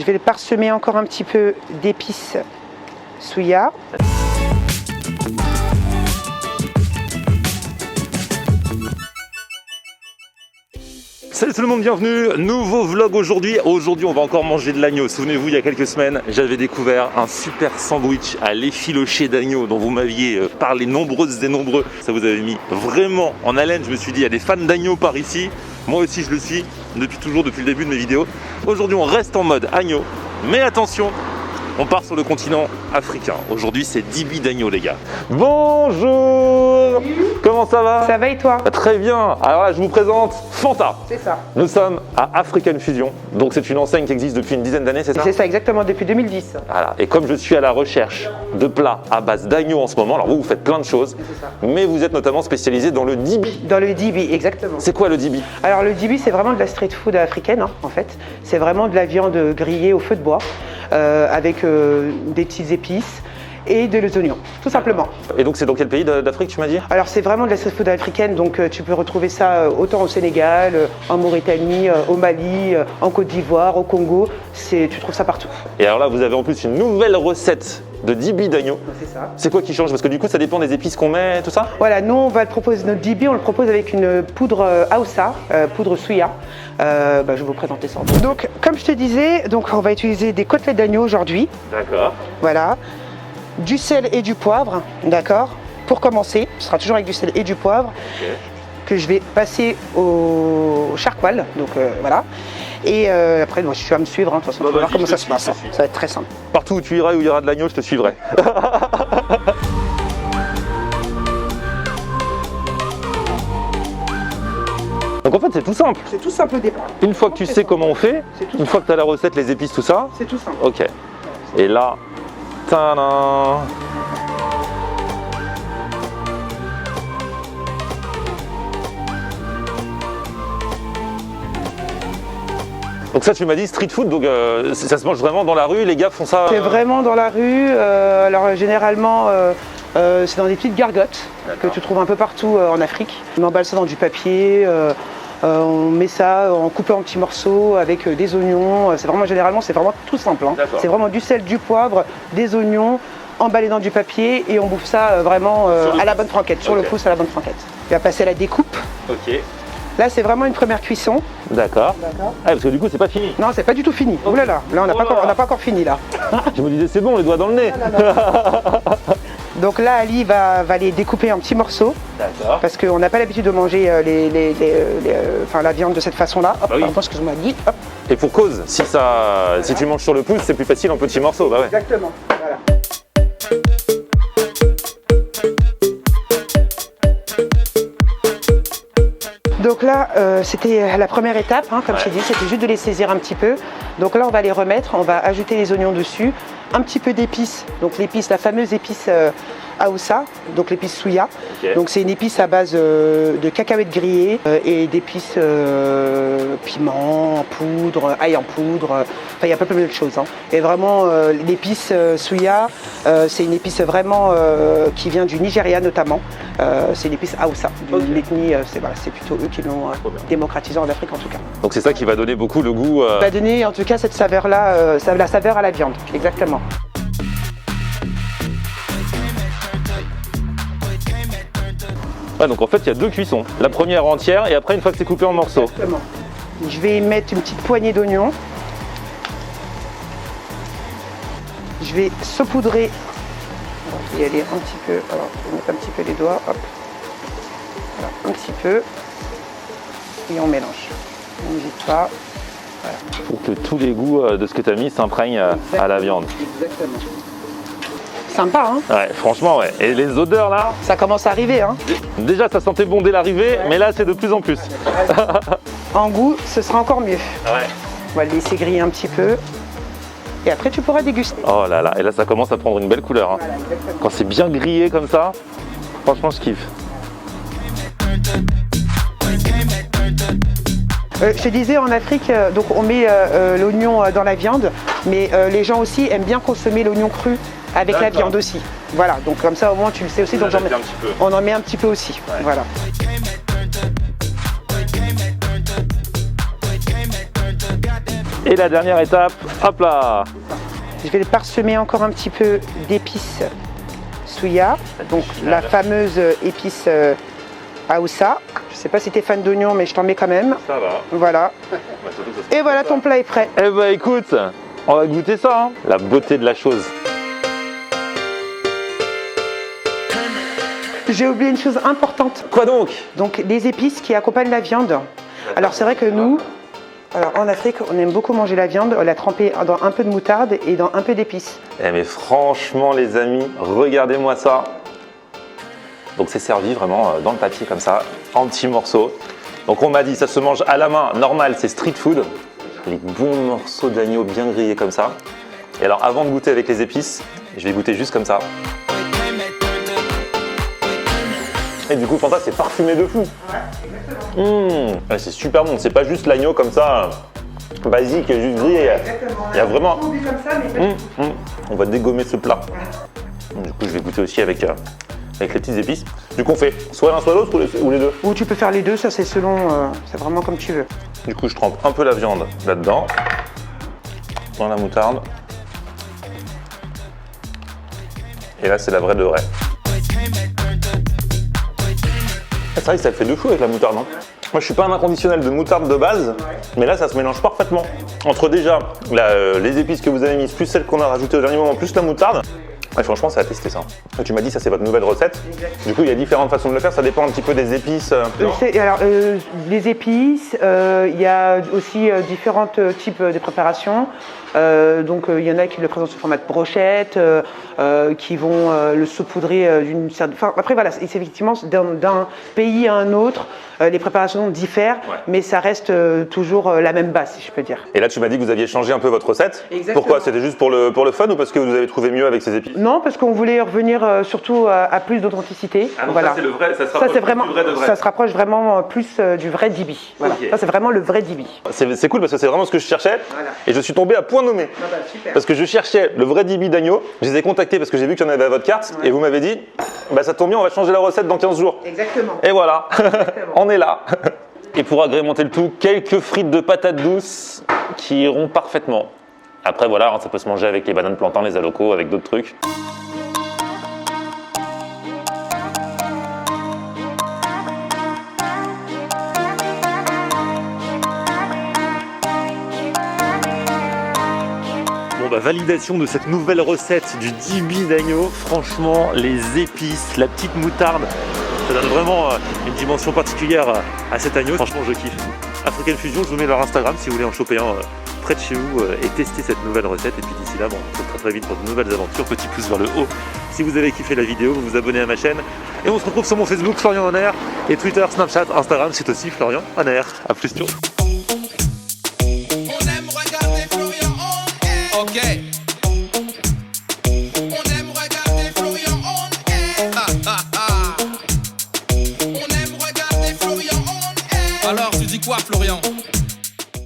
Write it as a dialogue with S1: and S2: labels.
S1: Je vais le parsemer encore un petit peu d'épices Souya.
S2: Salut tout le monde, bienvenue, nouveau vlog aujourd'hui. Aujourd'hui on va encore manger de l'agneau. Souvenez-vous, il y a quelques semaines, j'avais découvert un super sandwich à l'effiloché d'agneau dont vous m'aviez parlé nombreuses et nombreux. Ça vous avait mis vraiment en haleine. Je me suis dit, il y a des fans d'agneau par ici. Moi aussi je le suis, depuis toujours, depuis le début de mes vidéos. Aujourd'hui on reste en mode agneau, mais attention, on part sur le continent africain. Aujourd'hui c'est Dibi d'agneau les gars. Bonjour. Comment ça va?
S1: Ça va et toi?
S2: Très bien. Alors là je vous présente Fanta.
S1: C'est ça.
S2: Nous sommes à African Fusion, donc c'est une enseigne qui existe depuis une dizaine d'années, c'est ça?
S1: C'est ça, exactement, depuis 2010.
S2: Voilà. Et comme je suis à la recherche de plats à base d'agneau en ce moment, alors vous faites plein de choses,
S1: C'est ça.
S2: mais vous êtes notamment spécialisé dans le dibi.
S1: Dans le dibi, exactement.
S2: C'est quoi le dibi?
S1: Alors le dibi, c'est vraiment de la street food africaine, hein, en fait. C'est vraiment de la viande grillée au feu de bois, avec des petites épices et des oignons, tout simplement.
S2: Et donc c'est dans quel pays d'Afrique tu m'as dit?
S1: Alors c'est vraiment de la street food africaine, donc tu peux retrouver ça autant au Sénégal, en Mauritanie, au Mali, en Côte d'Ivoire, au Congo, tu trouves ça partout.
S2: Et alors là vous avez en plus une nouvelle recette de dibi d'agneau.
S1: C'est ça.
S2: C'est quoi qui change? Parce que du coup ça dépend des épices qu'on met, tout ça?
S1: Voilà, nous on va le proposer, notre dibi, on le propose avec une poudre Aoussa, poudre Souya. Je vais vous présenter ça. Donc comme je te disais, donc, on va utiliser des côtelettes d'agneau aujourd'hui.
S2: D'accord.
S1: Voilà. Du sel et du poivre, d'accord? Pour commencer, ce sera toujours avec du sel et du poivre, que je vais passer au charcoal, donc voilà. Et après, moi, tu vas me suivre, hein, de toute façon, tu vas voir comment ça se passe. Ça va être très simple.
S2: Partout où tu iras, où il y aura de l'agneau, je te suivrai. Donc en fait c'est tout simple.
S1: C'est tout simple au départ.
S2: Une fois que tu sais comment on fait, une fois que tu as la recette, les épices, tout ça,
S1: C'est tout simple.
S2: ok. Et là, tadam. Donc ça tu m'as dit street food, donc ça se mange vraiment dans la rue, les gars font ça
S1: C'est vraiment dans la rue. Alors généralement, c'est dans des petites gargotes que tu trouves un peu partout en Afrique. On emballe ça dans du papier. On met ça en coupé en petits morceaux avec des oignons. C'est vraiment tout simple. Hein. C'est vraiment du sel, du poivre, des oignons, emballé dans du papier et on bouffe ça vraiment à la bonne franquette, sur le pouce à la bonne franquette. Il va passer à la découpe.
S2: Ok.
S1: Là, c'est vraiment une première cuisson.
S2: D'accord. Ah, parce que du coup, c'est pas fini.
S1: Non, c'est pas du tout fini. Ouh là là, on n'a pas encore fini là.
S2: Je me disais, c'est bon, les doigts dans le nez.
S1: Donc là, Ali va les découper en petits morceaux.
S2: D'accord.
S1: Parce qu'on n'a pas l'habitude de manger la viande de cette façon-là. Hop,
S2: Bah oui.
S1: pardon, excuse-moi, Guy. Hop.
S2: Et pour cause, si tu manges sur le pouce, c'est plus facile en petits morceaux. Bah ouais.
S1: Exactement. Voilà. Donc là, c'était la première étape, hein, comme je t'ai dit, c'était juste de les saisir un petit peu. Donc là, on va les remettre, on va ajouter les oignons dessus, un petit peu d'épices, donc l'épice, la fameuse épice Aoussa, donc l'épice Souya.
S2: Ok.
S1: Donc c'est une épice à base de cacahuètes grillées et d'épices piment en poudre, ail en poudre, enfin il y a pas mal de choses. Hein. Et vraiment l'épice Souya, c'est une épice vraiment qui vient du Nigeria notamment. C'est une épice Aoussa, d'une ethnie, c'est plutôt eux qui l'ont démocratisé en Afrique en tout cas.
S2: Donc c'est ça qui va donner beaucoup le goût.
S1: Ça va donner en tout cas cette saveur-là, la saveur à la viande, exactement.
S2: Ouais, donc en fait, il y a deux cuissons. La première entière et après, une fois que c'est coupé en morceaux.
S1: Exactement. Je vais y mettre une petite poignée d'oignons. Je vais saupoudrer. On va y aller un petit peu. Alors, je vais mettre un petit peu les doigts. Hop. Voilà, un petit peu. Et on mélange. On n'hésite pas. Voilà.
S2: Pour que tous les goûts de ce que tu as mis s'imprègnent à la viande.
S1: Exactement. Sympa, hein?
S2: Ouais, franchement, ouais. Et les odeurs là,
S1: Ça commence à arriver, hein?
S2: déjà ça sentait bon dès l'arrivée, mais là c'est de plus en plus.
S1: En goût, ce sera encore mieux.
S2: Ouais.
S1: On va le laisser griller un petit peu. Et après, tu pourras déguster.
S2: Oh là là, et là ça commence à prendre une belle couleur. Hein.
S1: Voilà, exactement.
S2: Quand c'est bien grillé comme ça, franchement je kiffe.
S1: Je te disais, en Afrique, donc on met l'oignon dans la viande, mais les gens aussi aiment bien consommer l'oignon cru avec la viande aussi. Voilà, donc comme ça au moins tu le sais aussi, donc on en met un petit peu aussi. Ouais. Voilà.
S2: Et la dernière étape, hop là.
S1: Je vais le parsemer encore un petit peu d'épices souya, donc la fameuse épice Aoussa. Je sais pas si tu es fan d'oignons, mais je t'en mets quand même.
S2: Ça va.
S1: Voilà.
S2: Bah, surtout que ça
S1: Et voilà, ton plat est prêt.
S2: Eh bah écoute, on va goûter ça, hein. La beauté de la chose.
S1: J'ai oublié une chose importante.
S2: Quoi donc?
S1: Donc les épices qui accompagnent la viande. Alors c'est vrai que nous, en Afrique, on aime beaucoup manger la viande, on la tremper dans un peu de moutarde et dans un peu d'épices.
S2: Eh mais franchement les amis, regardez-moi ça. Donc c'est servi vraiment dans le papier comme ça, en petits morceaux. Donc on m'a dit ça se mange à la main, normal, c'est street food. Les bons morceaux d'agneau bien grillés comme ça. Et alors avant de goûter avec les épices, je vais goûter juste comme ça. Et du coup Fanta c'est parfumé de fou. Ouais, c'est super bon, c'est pas juste l'agneau comme ça, basique et juste grillé. Il y a vraiment... On va dégommer ce plat. Du coup je vais goûter aussi avec les petites épices. Du coup on fait soit l'un soit l'autre ou les deux.
S1: Ou tu peux faire les deux, ça c'est selon, c'est vraiment comme tu veux.
S2: Du coup je trempe un peu la viande là-dedans, dans la moutarde. Et là c'est la vraie de vraie. C'est vrai que ça le fait de fou avec la moutarde. Hein. Moi je suis pas un inconditionnel de moutarde de base, mais là ça se mélange parfaitement. Entre déjà les épices que vous avez mises, plus celles qu'on a rajoutées au dernier moment, plus la moutarde. Ouais, franchement, ça a testé ça. Tu m'as dit ça c'est votre nouvelle recette.
S1: Exactement.
S2: Du coup, il y a différentes façons de le faire. Ça dépend un petit peu des épices.
S1: Alors, les épices, il y a aussi différents types de préparations. Donc, il y en a qui le présentent sous format de brochette, qui vont le saupoudrer d'une certaine. Enfin, après, voilà, c'est effectivement d'un pays à un autre. Les préparations diffèrent, mais ça reste toujours la même base, si je peux dire.
S2: Et là, tu m'as dit que vous aviez changé un peu votre recette.
S1: Exactement.
S2: Pourquoi? C'était juste pour le fun ou parce que vous avez trouvé mieux avec ces épices?
S1: Non, parce qu'on voulait revenir surtout à plus d'authenticité.
S2: Ah, donc
S1: voilà.
S2: ça, c'est le vrai, ça se
S1: Ça,
S2: rapproche
S1: c'est vraiment,
S2: du vrai de vrai.
S1: ça se rapproche vraiment plus du vrai Dibi. Voilà.
S2: Okay.
S1: Ça, c'est vraiment le vrai Dibi.
S2: C'est cool parce que c'est vraiment ce que je cherchais.
S1: Voilà.
S2: Et je suis tombé à point nommé.
S1: Ah bah, super.
S2: Parce que je cherchais le vrai Dibi d'agneau. Je les ai contactés parce que j'ai vu qu'il y en avait à votre carte.
S1: Ouais.
S2: Et vous m'avez dit, bah ça tombe bien, on va changer la recette dans 15 jours.
S1: Exactement.
S2: Et voilà,
S1: Exactement.
S2: on est là. Et pour agrémenter le tout, quelques frites de patates douces qui iront parfaitement. Après voilà, ça peut se manger avec les bananes plantains, les alocos, avec d'autres trucs. Bon bah validation de cette nouvelle recette du Dibi d'agneau. Franchement, les épices, la petite moutarde, ça donne vraiment une dimension particulière à cet agneau. Franchement, je kiffe. African Fusion, je vous mets leur Instagram si vous voulez en choper un près de chez vous et tester cette nouvelle recette. Et puis d'ici là, bon, on se retrouve très vite pour de nouvelles aventures. Petit pouce vers le haut si vous avez kiffé la vidéo, vous vous abonnez à ma chaîne. Et on se retrouve sur mon Facebook, Florian Honner, et Twitter, Snapchat, Instagram, c'est aussi Florian Honner. A plus, ciao.
S3: Ok. On aime regarder Florian on air. On aime regarder Florian on air. Alors tu dis quoi Florian?